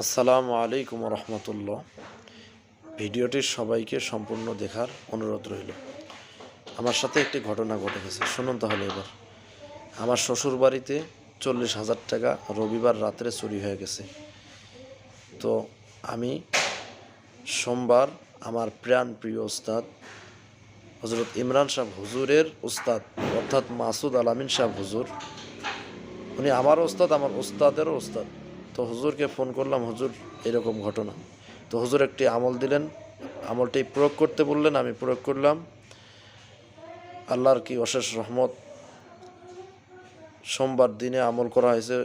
আসসালামু আলাইকুম রহমতুল্লাহ। ভিডিওটির সবাইকে সম্পূর্ণ দেখার অনুরোধ রইল। আমার সাথে একটি ঘটনা ঘটে গেছে, শুনুন তাহলে। এবার আমার শ্বশুর বাড়িতে 40,000 টাকা রবিবার রাত্রে চুরি হয়ে গেছে। তো আমি সোমবার আমার প্রাণ প্রিয় উস্তাদ হজরত ইমরান সাহেব হুজুরের উস্তাদ অর্থাৎ মাসুদ আলামিন সাহেব হুজুর, উনি আমার ওস্তাদ, আমার ওস্তাদেরও ওস্তাদ। তো হুজুরকে ফোন করলাম, হুজুর এরকম ঘটনা। তো হুজুর একটি আমল দিলেন, আমলটি প্রয়োগ করতে বললেন, আমি প্রয়োগ করলাম। আল্লাহর কি অশেষ রহমত, সোমবার দিনে আমল করা হয়েছে।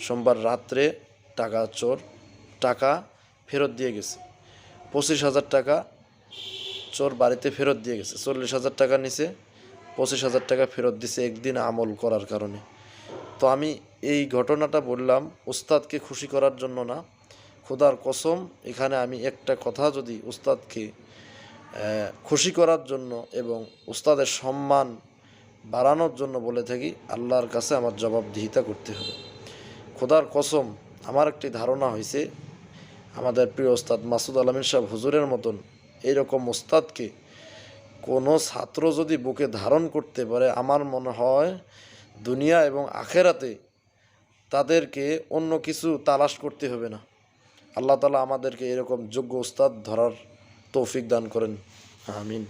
সোমবার রাত্রে টাকা ফেরত দিয়ে গেছে। 25,000 টাকা চোর বাড়িতে ফেরত দিয়ে গেছে। 40,000 টাকা নিচে 25,000 টাকা ফেরত দিছে একদিন আমল করার কারণে। তো আমি এই ঘটনাটা বললাম উস্তাদকে খুশি করার জন্য না, খোদার কসম, এখানে আমি একটা কথা যদি উস্তাদকে খুশি করার জন্য এবং উস্তাদের সম্মান বাড়ানোর জন্য বলে থাকি, আল্লাহর কাছে আমার জবাবদিহিতা করতে হবে। খোদার কসম, আমার একটি ধারণা হয়েছে আমাদের প্রিয় ওস্তাদ মাসুদ আলামিন সাহেব হুজুরের মতন এইরকম ওস্তাদকে কোনো ছাত্র যদি বুকে ধারণ করতে পারে, আমার মনে হয় দুনিয়া এবং আখেরাতে তাদেরকে অন্য কিছু তালাশ করতে হবে না। আল্লাহ তাআলা আমাদেরকে এরকম যোগ্য উস্তাদ ধরার তৌফিক দান করেন, আমিন।